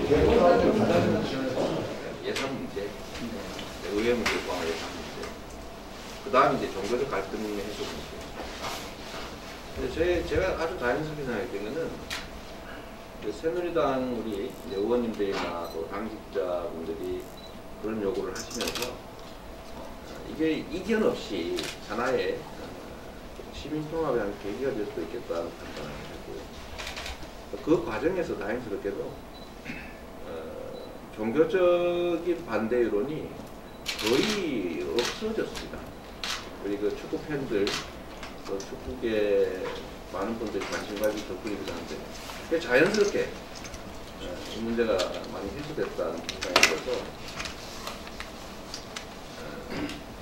예산 문제, 의회 문제 포함한 예산 문제, 그 다음에 이제 종교적 갈등 해소 문제. 근데 제가 아주 자연스럽게 생각했던 거는 그 새누리당 우리 의원님들이나 또 당직자분들이 그런 요구를 하시면서 이게 이견 없이 하나의 시민통합에 한 계기가 될 수도 있겠다는 판단을 했고, 그 과정에서 다행스럽게도 종교적인 반대 여론이 거의 없어졌습니다. 우리 그 축구 팬들, 또 축구계 많은 분들이 관심 가지고 덕분이기도 한데, 자연스럽게 이 문제가 많이 해소됐다는 생각이 들어서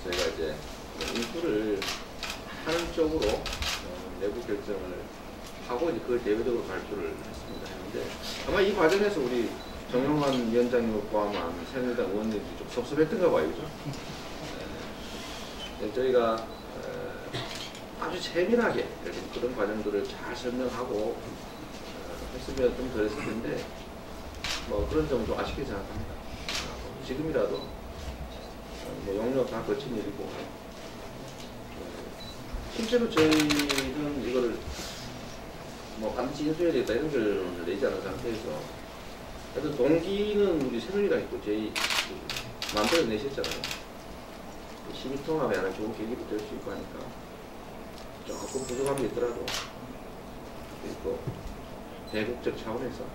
저희가 이제 인수를 하는 쪽으로 내부 결정을 하고 이제 그걸 대외적으로 발표를 했습니다. 했는데 아마 이 과정에서 우리 정영환 위원장님을 포함한 새누리당 의원님들이 좀 섭섭했던가 봐요, 그죠? 저희가 아주 세밀하게 그런 과정들을 잘 설명하고 했으면 좀 덜했을 텐데 뭐 그런 점은 좀 아쉽게 생각합니다. 지금이라도 뭐 용역 다 거친 일이고 실제로 저희는 이거를 뭐 반드시 인수해야 되겠다 이런 결론을 내지 않은 상태에서 하여튼 동기는 우리 새누리당 있고 저희 마음대로 내셨잖아요. 시민통합에 하나 좋은 계기도 될 수 있고 하니까 조금 부족한 게 있더라도 그리고 대국적 차원에서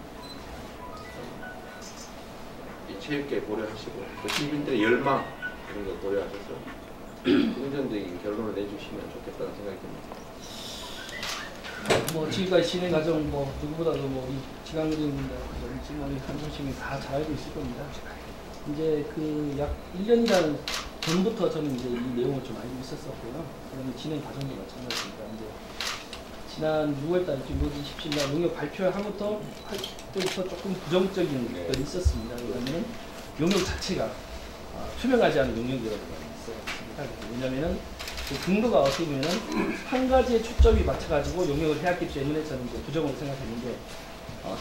이 체육계 고려하시고 또 시민들의 열망 이런 거 고려하셔서 긍정적인 결론을 내주시면 좋겠다는 생각이 듭니다. 뭐 지금까지 진행 과정 뭐 누구보다도 뭐 우리 지강님들 지금 우리 한솔씨님 다 잘 알고 있을 겁니다. 이제 그 약 1년이라는 전부터 저는 이제 이 내용을 좀 알고 있었었고요. 그다음에 진행 과정도 마찬가지입니다. 이제 지난 6월달, 27일 용역 발표하부터 할 때부터 조금 부정적인 것들이 있었습니다. 왜냐하면 용역 자체가 투명하지 않은 용역이라고 있어요. 왜냐하면은 그 근거가 어떻게 보면은 한 가지에 초점이 맞춰가지고 용역을 해왔기 때문에 저는 이제 부정으로 생각했는데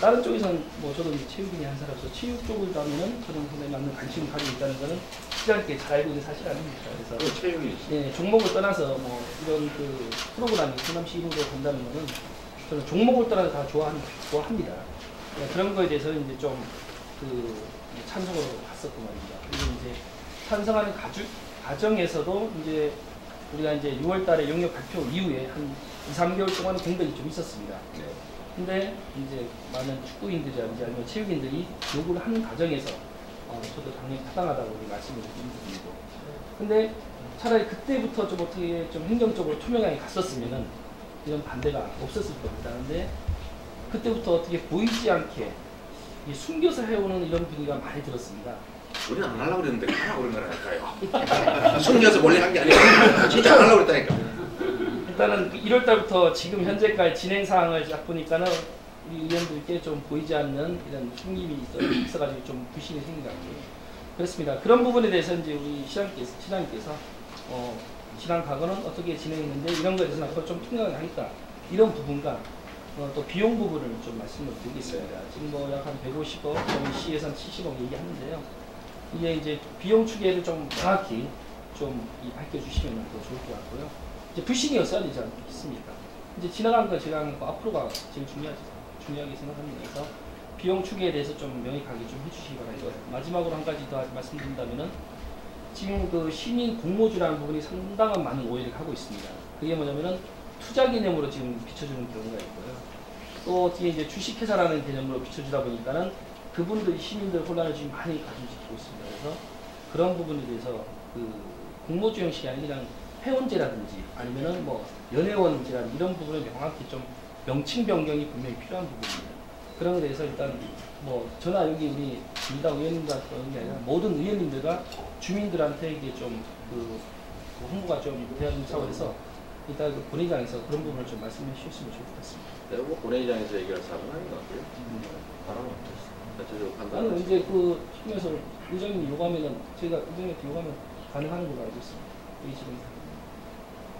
다른 쪽에서는 뭐 저도 이제 체육인이 한 사람으로서 체육 쪽을 가면은 저는 상당히 많은 관심을 가지고 있다는 것은 시장님께 잘 알고 있는 사실 아닙니까? 그래서 체육이 예, 종목을 떠나서 뭐 이런 그 프로그램이 호남시 이루어져 간다는 것은 저는 종목을 떠나서 다 좋아합니다. 예, 그런 거에 대해서는 이제 좀 그 찬성으로 갔었던 말입니다. 그리고 이제 찬성하는 과정에서도 이제 우리가 이제 6월달에 용역 발표 이후에 한 2, 3개월 동안 공백이 좀 있었습니다. 근데 이제 많은 축구인들이라든지 아니면 체육인들이 요구를 하는 과정에서 저도 당연히 타당하다고 말씀을 드리고, 근데 차라리 그때부터 좀 어떻게 좀 행정적으로 투명하게 갔었으면은 이런 반대가 없었을 겁니다. 근데 그때부터 어떻게 보이지 않게 숨겨서 해오는 이런 분위기가 많이 들었습니다. 우리는 안 하려고 그랬는데 하라고 그런 거라니까요. 숨겨서 몰래 한 게 아니라 진짜 안 하려고 그랬다니까. 일단은 1월달부터 지금 현재까지 진행 사항을 딱 보니까는 우리 의원들께 좀 보이지 않는 이런 숨김이 있어가지고 좀 불신이 생긴 것 같아요. 그렇습니다. 그런 부분에 대해서 이제 우리 시장님께서 지난 과거는 어떻게 진행했는데 이런 거에 대해서는 앞으로 좀 투명하게 하겠다. 이런 부분과 또 비용 부분을 좀 말씀을 드리겠습니다. 지금 뭐 약 한 150억, 저희 시예산 70억 얘기하는데요. 이게 이제 비용 추계를 좀 정확히 좀 밝혀주시면 더 좋을 것 같고요. 이제 불신이 없어야 되지 않겠습니까? 이제 지나간 거 제가 한 거 앞으로가 제일 중요하게 생각합니다. 그래서 비용 추계에 대해서 좀 명확하게 좀 해주시기 바랍니다. 마지막으로 한 가지 더 말씀드린다면은 지금 그 시민 공모주라는 부분이 상당한 많은 오해를 하고 있습니다. 그게 뭐냐면은 투자 개념으로 지금 비춰주는 경우가 있고요. 또 뒤에 이제 주식회사라는 개념으로 비춰주다 보니까는 그분들이 시민들 혼란을 지금 많이 가중시키고 있습니다. 그래서 그런 부분에 대해서 그 공모주 형식이 아니라 그냥 회원제라든지 아니면은 뭐 연회원제라든지 이런 부분을 명확히 좀 명칭 변경이 분명히 필요한 부분입니다. 그런 것에 대해서 일단 뭐 저나 여기 우리 민당 의원님들한테 그런 게 아니라 모든 의원님들과 주민들한테 이게 좀 그 홍보가 좀 돼야 되는 차원에서 일단 그 본회의장에서 그런 부분을 좀 말씀해 주셨으면 좋을 것 같습니다. 내가 뭐 본회의장에서 얘기할 사람은 아닌 것 같고요. 바람은 없었어요. 나는 이제 그 팀에서 의장님이 요구하면은 저희가 의장님한테 요구하면 가능한 걸로 알고 있습니다. 이 지금.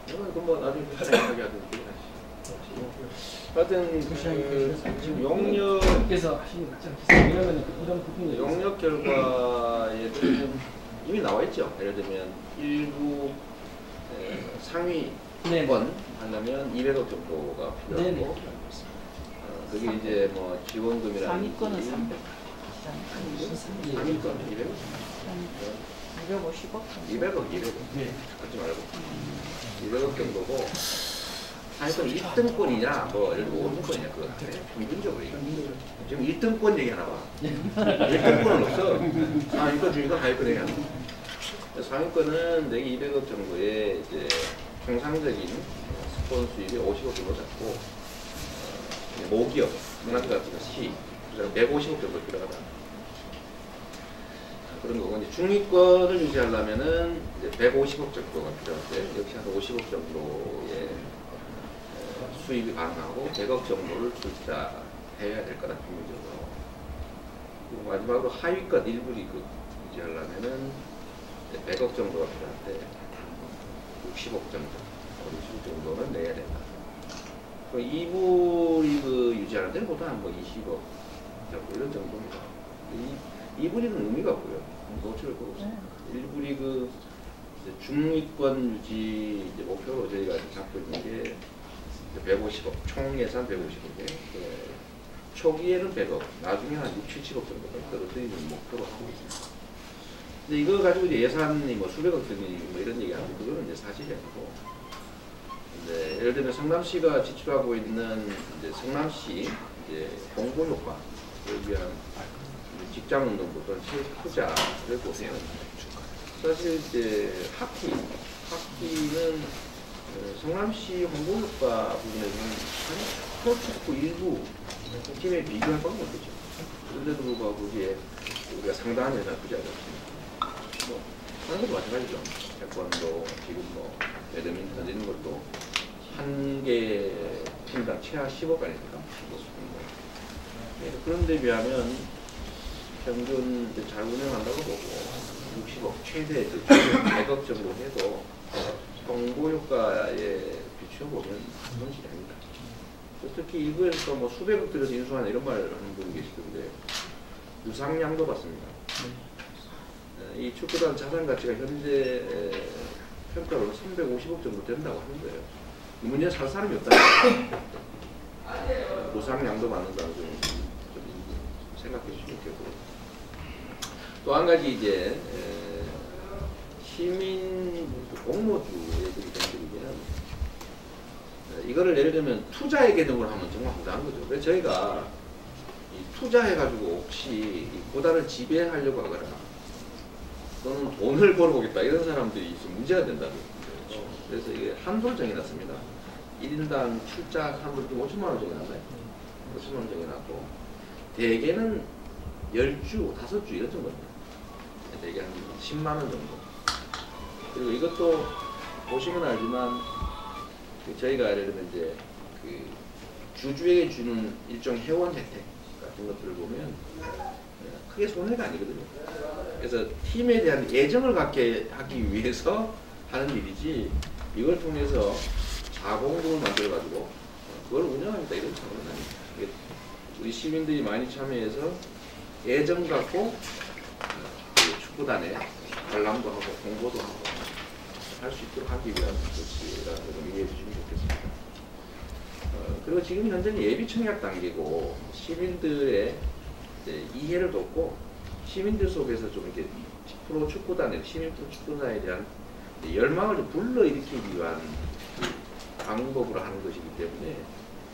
그러면 뭐 나중에 편하게 하든지 하시죠. 하여튼 지금 용역 그래서 하시는 거 같지 않겠어요? 왜냐면 이런 부분이 용역 결과에 대해서는 이미 나와 있죠. 예를 들면 일부 상위권 하려면 200억 정도가 필요하고 그게 이제 뭐 지원금이라든지 상위권은 300. 상위권 200억? 250억? 200억 네. 하지 말고 200억 정도고 하여튼 1등권이냐 뭐 예를 들어 5등권이냐 그거 평균적으로 지금 1등권 얘기하나 봐. 1등권은 없어. 상위권 중위권 하위권 얘기하나 봐. 상위권은 내게 200억 정도의 이제 통상적인 스폰 수입이 50억 정도 잡고 모기업, 성남시 같은 거 시, 150억 정도 필요하다. 그런 거고 이제 중위권을 유지하려면은 이제 150억 정도가 필요한데 역시 한 50억 정도의 수입이 가능하고 100억 정도를 투자해야 될 거다 평균적으로. 그리고 마지막으로 하위권 일부 리그 유지하려면은 100억 정도가 필요한데 60억 정도, 60억 정도는 내야 된다. 2부 리그 유지하는 데는 보통 한 뭐 20억 정도 이런 정도입니다. 2부 리그는 의미가 없고요. 노출을 보고 있습니다. 1부 리그 중위권 유지 이제 목표로 저희가 잡고 있는 게 150억, 총 예산 150억에 초기에는 100억, 나중에 한 6, 70억 정도까지 떨어뜨리는 목표로 하고 있습니다. 근데 이거 가지고 이제 예산이 뭐 수백억 등이 뭐 이런 얘기하는데 그거는 이제 사실이 아니고, 이제 예를 들면 성남시가 지출하고 있는 이제 성남시 이제 홍보 효과를 위한 직장 운동부터 투자를 보세요. 사실 이제 하키는 성남시 홍보 효과 부분에서는 프로축구 일부 팀에 비교할 바가 없겠죠. 그런데도 불구하고 이제 우리가 상당한 예산 투자를 했습니다. 뭐 하는 것도 마찬가지죠. 태권도 지금 뭐 배드민턴 이런 것도 한 개 팀당 최하 10억 아닙니까? 네, 그런 데 비하면 평균 잘 운영한다고 보고 60억 최대 100억 정도 해도 홍보 효과에 비추어보면 그런 식이 아닙니다. 특히 일부에서 뭐 수백억 들여서 인수하는 이런 말 하는 분이 계시던데 유상량도 받습니다. 이 축구단 자산 가치가 현재 평가로 350억 정도 된다고 하는 거예요. 이 문제는 살 사람이 없다. 유상량도 받는다는 좀 생각해 주시면 좋겠고, 또 한 가지 이제 시민 공모주의 정책이면 이거를 예를 들면 투자의 개념으로 하면 정말 황당한 거죠. 그래서 저희가 이 투자해가지고 혹시 이 구단을 지배하려고 하거나 또는 돈을 벌어보겠다 이런 사람들이 있으면 문제가 된다는 거죠. 그래서 이게 한도를 정해놨습니다. 1인당 출자 한도 5천만 원 정해놨나요? 5천만 원 정해놨고 대개는 10주, 5주 이런 정도입니다. 대개 한 10만 원 정도. 그리고 이것도 보시면 알지만 저희가 예를 들면 이제 그 주주에게 주는 일종 회원 혜택 같은 것들을 보면 크게 손해가 아니거든요. 그래서 팀에 대한 애정을 갖게 하기 위해서 하는 일이지 이걸 통해서 자본금을 만들어 가지고 그걸 운영합니다 이런 차원은 아닙니다. 우리 시민들이 많이 참여해서 애정 갖고 그 축구단에 관람도 하고 공부도 하고 할 수 있도록 하기 위한 조치라는 걸 좀 이해해 주시면 좋겠습니다. 그리고 지금 현재는 예비 청약 단계고 시민들의 이해를 돕고 시민들 속에서 좀 이렇게 프로 축구단에 시민 프로 축구단에 대한 열망을 좀 불러일으키기 위한 방법으로 하는 것이기 때문에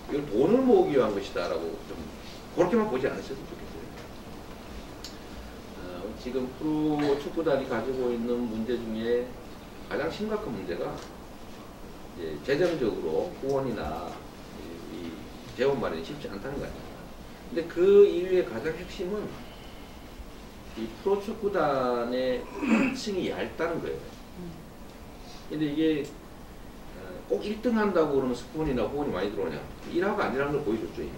이걸 돈을 모으기 위한 것이다라고 좀 그렇게만 보지 않으셔도 좋겠어요. 지금 프로 축구단이 가지고 있는 문제 중에 가장 심각한 문제가 이제 재정적으로 후원이나 이 재원 마련이 쉽지 않다는 거 아닙니까? 근데 그 이유의 가장 핵심은 이 프로 축구단의 층이 얇다는 거예요. 근데 이게 꼭 1등 한다고 그러면 스폰이나 후원이 많이 들어오냐? 1화가 아니라는 걸 보여줬죠. 이미.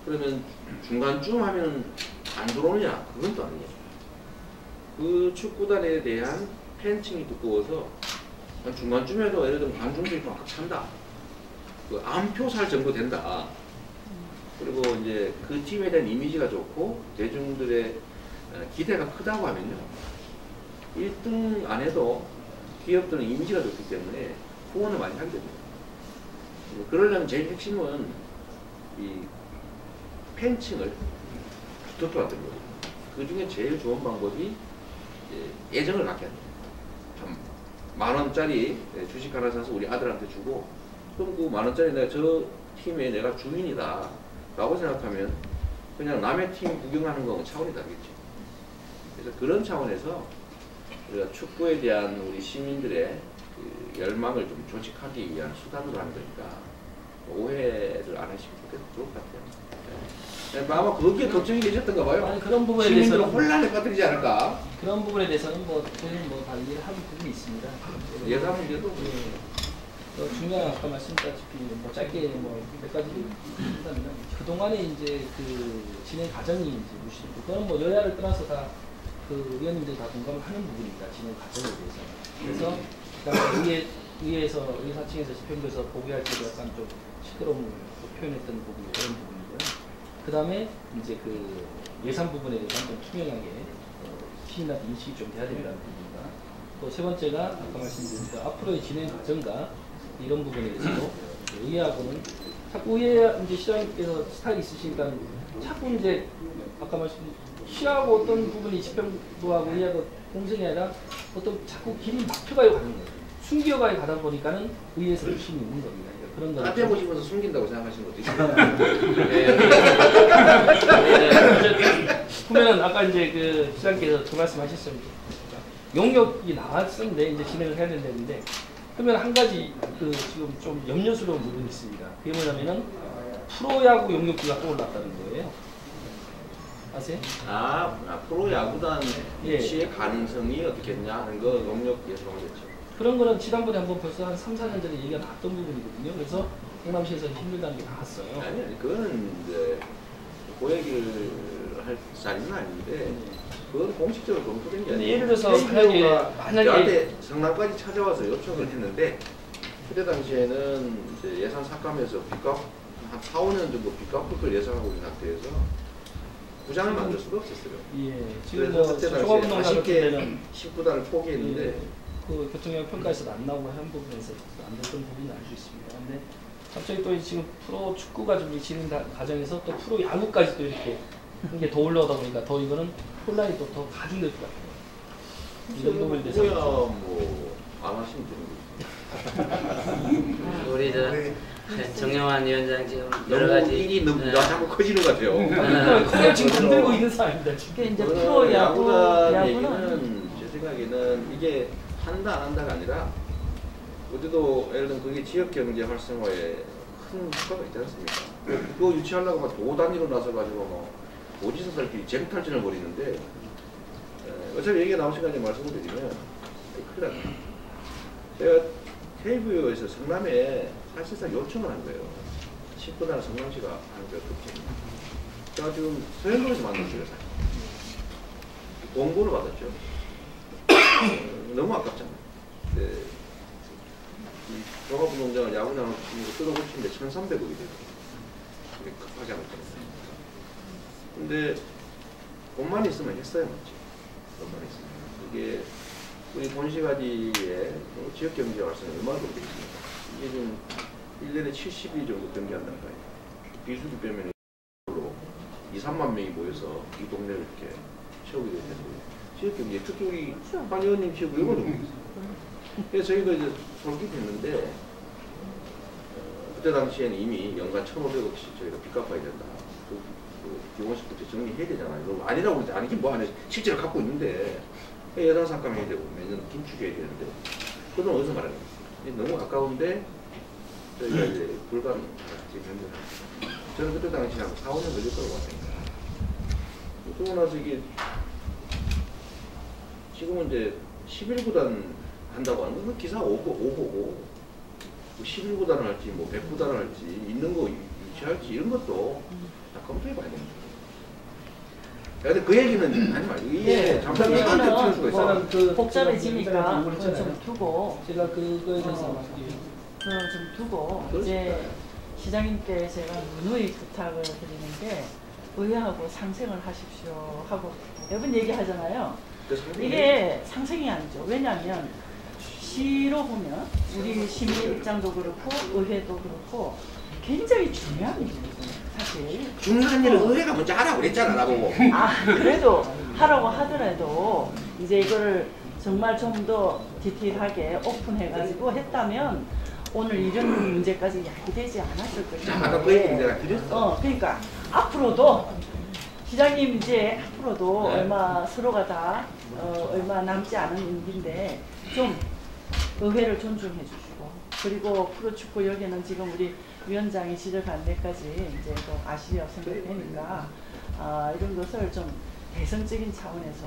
그러면 중간쯤 하면 안 들어오느냐? 그건 또 아니에요. 그 축구단에 대한 팬층이 두꺼워서 중간쯤에도 예를 들면 관중들이 막 찬다. 그 안표 살 정도 된다. 그리고 이제 그 팀에 대한 이미지가 좋고 대중들의 기대가 크다고 하면요. 1등 안 해도 기업들은 이미지가 좋기 때문에 후원을 많이 하게 됩니다. 그러려면 제일 핵심은 이 팬층을 붙들어 왔던 거죠. 그 중에 제일 좋은 방법이 애정을 갖게 합니다. 10,000원짜리 주식 하나 사서 우리 아들한테 주고, 그럼 그 10,000원짜리 내가 저 팀에 내가 주인이다 라고 생각하면 그냥 남의 팀 구경하는 거하고 차원이 다르겠죠. 그래서 그런 차원에서 우리가 축구에 대한 우리 시민들의 그 열망을 좀 조직하기 위한 수단으로 하는 거니까 오해를 안 하시면 좋을 것 같아요. 네. 아마 그게 걱정이 되셨던가 봐요. 아니, 그런 부분에 시민들 대해서는 혼란에 빠뜨리지 않을까. 그런 부분에 대해서는 뭐 저희는 뭐 달리를 하는 부분이 있습니다. 예산 문제도 중요한 아까 말씀드렸다시피 뭐 짧게 뭐 몇 가지 한다면 그동안에 이제 그 진행 과정이 이제 무시고 그거는 뭐 여야를 떠나서 다 그 의원님들 다 공감을 하는 부분입니다. 진행 과정에 대해서. 그래서 의회에서 의사층에서 집행부에서 보고할 때도 약간 좀 시끄러움을 표현했던 부분이 그런 부분이고요. 그 다음에 이제 그 예산 부분에 대해서 좀 투명하게 시민한테 인식이 좀 돼야 된다는 부분입니다. 또 세 번째가 아까 말씀드린 그 앞으로의 진행 과정과 이런 부분에 대해서도 의회하고는 자꾸 의회 이제 시장님께서 스타일이 있으시니까 자꾸 이제 아까 말씀드린 시하고 어떤 부분이 집행부하고 의회하고 공생이 아니라 어떤 자꾸 길이 막혀가요 가는 거예요. 숨겨가요 가다 보니까는 의회에서 욕심이 있는 겁니다. 그런 거. 앞에 보시면서 숨긴다고 생각하시는 것도 있어요. 보면 아까 이제 그 시장님께서 그 말씀하셨습니다. 용역이 나왔었는데 이제 진행을 해야 된다는데 그러면 한 가지 그 지금 좀 염려스러운 부분이 있습니다. 그게 뭐냐면은 프로야구 용역비가 떠올랐다는 거예요. 아세요? 프로야구단 예. 유치의 가능성이 어떻겠냐 하는 거 용역에서 나오겠죠. 그런 거는 지난번에 한번 벌써 한 3, 4년 전에 얘기가 나왔던 부분이거든요. 그래서 성남시에서 힘들다는 게 나왔어요. 아니, 그건 이제 그 얘기를 할 자리는 아닌데, 그건 공식적으로 검토된 게 근데 아니에요. 예를 들어서 만약에 저한테 성남까지 찾아와서 요청을 했는데, 그때 당시에는 이제 예산 삭감해서 한 4, 5년 정도 빚갚을 걸 예상하고 있는 상태에서 구장을 만들 수가 없었어요. 예, 지금 그래서 뭐 그때 종합운동장 당시에 같은 아쉽게 데는 19단을 포기했는데, 예, 그 교통량 평가에서도 안 나오고 한 부분에서 안 됐던 부분은 알 수 있습니다. 근데 갑자기 또 지금 프로 축구가 좀 진행 과정에서 또 프로 야구까지 또 이렇게 이게 더 올라오다 보니까 더 이거는 혼란이 또 더 가중될 것 같아요. 이런 부분에 대해서 뭐안 하시면 되는 거죠. 우리 정영환 위원장 지금 여러 너무 가지 일이 너무 자꾸 커지는 것 같아요. 그걸 지금 만들고 있는 사람입니다. 지금 이제 저는 프로 야구단 야구는 얘기는 제 생각에는 이게 한다 안 한다가 아니라 어디도 예를 들면 그게 지역 경제 활성화에 큰 효과가 있지 않습니까? 그거 유치하려고 막 도 단위로 나서 가지고 뭐 오지선살끼리 쟁탈전을 벌이는데 어차피 얘기가 나온 시간에 말씀을 드리면 큰일 납니다. 제가 KBO에서 성남에 사실상 요청을 한 거예요. 10분할 성남시가 하는 게 어떻게. 제가 지금 서현동에서 만났어요. 공고를 받았죠. 너무 아깝잖아요. 네. 이 종합운동장을 야구장을 뜯어 고치는데 1,300억이 돼요. 급하게 않았잖아요. 근데 돈만 있으면 했어야 맞지. 돈만 있으면. 그게 우리 본시가지의 지역 경제 활성화 얼마나 그렇게 있습니까? 이게 지금 1년에 70일 정도 경기한다는 거예요. 비수기 빼면 2, 3만 명이 모여서 이 동네를 이렇게 채우게 되는데 지역 경제 특히 우리 한 의원님 지역 얼마나 좋겠어요. 그래서 저희가 이제 솔깃했는데 그때 당시에는 이미 연간 1,500억씩 저희가 빚 갚아야 된다. 기본식부터 정리해야 되잖아요. 아니라고 그러지 아니긴 뭐 하네. 실제로 갖고 있는데 예산 삭감해야 되고 매년 긴축해야 되는데 그 돈 어디서 말하는 거예요? 너무 가까운데 저희가 이제 불가능 지금 현재 저는 그때 당시 한 4, 5년 걸릴 거라고 봤습니다. 그러고 나서 이게 지금은 이제 11구단 한다고 하는 건 기사 오보고 11구단을 할지 뭐 100구단을 할지 있는 거 유치할지 이런 것도 다 검토해 봐야 됩니다. 근데 그 얘기는 하지 말고 이게 잠깐 시간을 틀 수가 있어요. 그 복잡해지니까 그걸 그걸 좀 두고 제가 그거에 대해서 좀 두고 그렇습니다. 이제 시장님께 제가 누누이 부탁을 드리는 게 의회하고 상생을 하십시오 하고 매번 얘기하잖아요. 이게 상생이 아니죠. 왜냐하면 시로 보면 우리 시민 입장도 그렇고 의회도 그렇고 굉장히 중요한 일이거든요. 사실. 중요한 일은 의회가 먼저 하라고 그랬잖아 나보고. 그래도 하라고 하더라도 이제 이거를 정말 좀 더 디테일하게 오픈해가지고 했다면 오늘 이런 문제까지 야기되지 않았을 것인데. 아까 그 얘기 내가 드렸어. 그러니까 앞으로도 시장님 이제 앞으로도 네. 얼마 서로가 다 얼마 남지 않은 임기인데 좀 의회를 존중해 주시고 그리고 프로축구 여기는 지금 우리 위원장이 지적한 데까지 이제 또 아시리라고 생각되니까 이런 것을 좀 대성적인 차원에서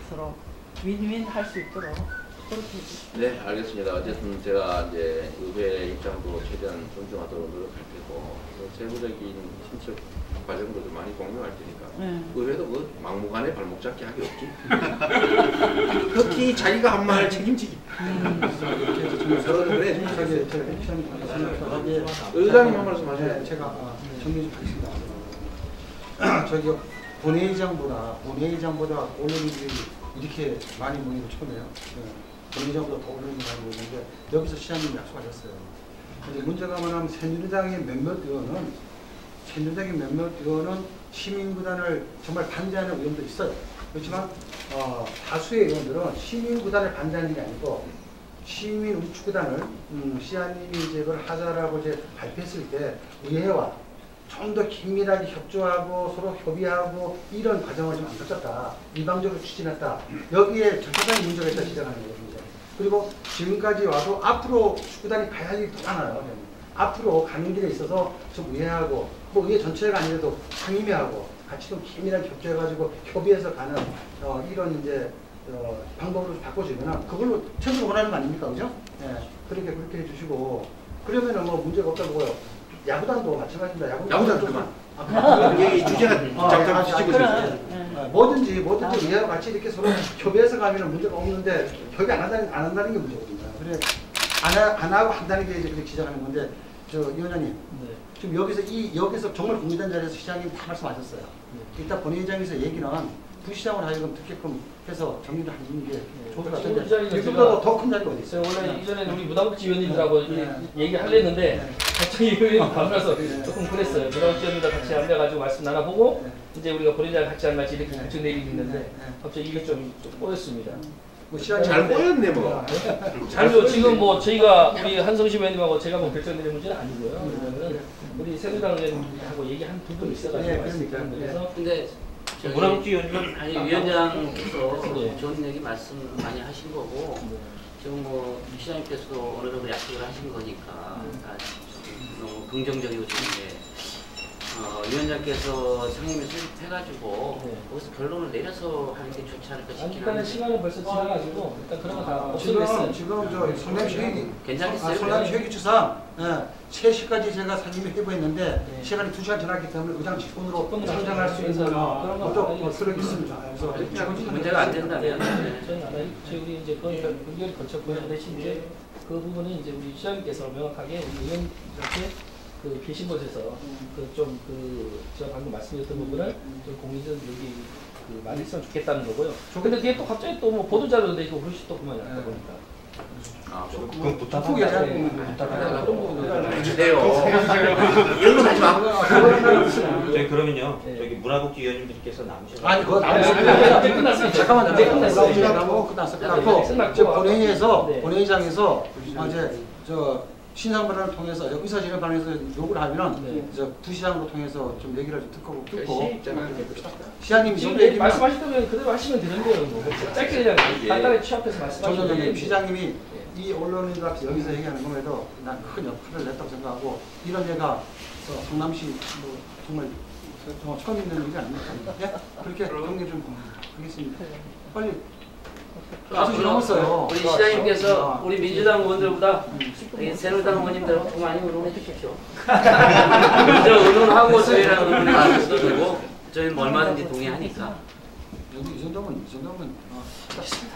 서로 윈윈 할 수 있도록 그렇게 해주시고. 네, 알겠습니다. 어쨌든 제가 이제 의회 입장도 최대한 존중하도록 노력할 테고 세부적인 신청 과정도 좀 많이 공유할 테니까 의회도 그 막무가내 발목 잡기 하기 없지. 특히 자기가 한 말 책임지기. 서로는 그래. 의장님 한 말씀 하세요. 제가 정리 좀 하겠습니다. 저기 본회의장보다 언론인들이 이렇게 많이 모이는 거 처음이에요. 본회의장보다 더 언론인이 많이 모이는데 여기서 시장님이 약속하셨어요. 이제 문제가 뭐냐면 새누리당의 몇몇 의원은 시민구단을 정말 반대하는 의원도 있어요. 그렇지만 다수의 의원들은 시민구단을 반대하는 게 아니고 시민 우리 축구단을 시장님이 이제 그걸 하자라고 이제 발표했을 때 의회와 좀 더 긴밀하게 협조하고 서로 협의하고 이런 과정을 좀 안 거쳤다. 일방적으로 추진했다. 여기에 절차적인 문제가 있다 지적하는 거거든요. 그리고 지금까지 와도 앞으로 축구단이 가야 할 일이 더 많아요. 앞으로 가는 길에 있어서 좀 의회하고 뭐 의회 전체가 아니라도 상임위하고 같이 좀 긴밀하게 협조해가지고 협의해서 가는 이런 이제 방법으로 바꿔주면 그걸로 최선을 원하는 거 아닙니까, 그죠? 네, 그렇게 해주시고 그러면은 뭐 문제가 없다고 보여. 야구단도 마찬가지입니다. 야구단 좀만. 여기 주제가 잠깐 뒤집어 주세요. 뭐든지 의회와 같이 이렇게 서로 협의해서 가면 문제가 없는데 협의 안 한다는 게 문제거든요. 그래 안 하고 한다는 게 이제 그렇게 시작하는 건데 저 위원장님 지금 여기서 정말 공개된 자리에서 시장님 다 말씀하셨어요. 일단 본회의장에서 얘기는 부시장으로 하여금 듣게끔 해서 정리를 하는 게 좋을 것 같은데 지금보다 더 큰 자리가 어디 있어요? 원래 이전에는 우리 무당국지 의원님들하고 얘기하려는데 갑자기 의원님 만나서 조금 그랬어요. 무당국지 의원님들 같이 앉아가지고 말씀 나눠보고 이제 우리가 본회의장 같이 안 같이 이렇게 결정 내리고 있는데 갑자기 이게 좀 꼬였습니다. 뭐 잘 꼬였네 뭐. 잘요. 지금 뭐 저희가 우리 한성심 의원님하고 제가 뭐 결정 내릴 문제는 아니고요. 그러면은 우리 새누리당 의원님하고 얘기한 부분이 있어가지고 말씀드리는 그래서 근데 문화국지 의원님 아니 위원장께서 네. 좋은 얘기 말씀 많이 하신 거고 지금 뭐 시장님께서도 어느 정도 약속을 하신 거니까 다 너무 긍정적이고 좋은데 위원장께서 상임위 수립해가지고 거기서 결론을 내려서 하는 게 좋지 않을까 싶긴 일단은 한데 시간은 벌써 지나가지고 일단 그런 거 다 없애고 했어요. 지금 저 성남시 회기 괜찮겠어요? 성남시 회기추상 3시까지 제가 상임위 회부했는데 시간이 2시간 지났기 때문에 의장 직권으로 상정할 수 있는 것도 그런 있습니다. 그래서 문제가 안 된다면 저희는 알아요. 우리 이제 거의 의견을 거쳤고요. 대신 이제 그 부분은 이제 우리 시장님께서 명확하게 우리 의원님한테 그 계신 곳에서 제가 방금 말씀드렸던 부분을 좀 공의전 여기 그 많이 했으면 좋겠다는 거고요. 근데 그게 또 갑자기 또 뭐 보도자료도 내고 그러시 또 그만 왔다 보니까. 그건 부탁하고 주세요. 이런 거 하지 마. 저희 그러면요. 저기 문화복지 위원님들께서 남으셔서 아니 그거 이제 끝났어요. 잠깐만요. 이제 끝났어요. 끝났고 이제 본회의에서 네. 본회의장에서 이제 저 신상발언을 통해서 의사진행 발언에서 요구를 하면은 저 부시장으로 통해서 좀 얘기를 좀 듣고 시장님이 지금 얘기만 말씀하셨다면 그대로 하시면 되는데요. 뭐. 짧게 그냥 간단하게 취합해서 말씀하시면 정정님 되는데. 시장님이 이 언론인들 앞에서 여기서 얘기하는 것에도 난 큰 역할을 냈다고 생각하고 이런 얘가 성남시 뭐 정말 처음 있는 일이 아닙니까? 예? 그렇게 정리 좀 하겠습니다. 빨리 앞으로 넘었어요. 우리 시장님께서 우리 민주당 의원들보다 새누리당 의원님들 더 많이 의논해 주십시오. 저 의논하고 저희랑 의논을 나눌 수도 되고 저희는 뭐 얼마든지 동의하니까. 이 정도면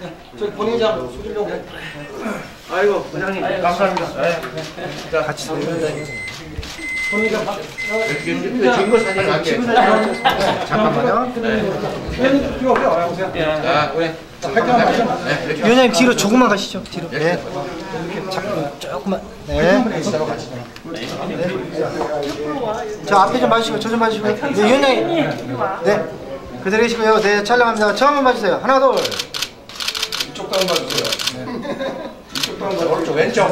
네. 저희 본회의장 수준용. 아이고 부장님 감사합니다. 자 같이 본회의장 증거 사진 갈게. 잠깐만요. 위원님 뒤로 오세요. 자 우리 위원장님 뒤로 조금만 가시죠. 뒤로. 네. 조금만. 네. 저 앞에 좀 봐주시고 저 좀 봐주시고요. 네, 위원장님. 네. 그대로 계시고요. 네, 촬영합니다. 처음 한번 봐주세요. 하나, 둘. 이쪽도 한번 봐주세요. 이쪽도 한번 오른쪽 왼쪽.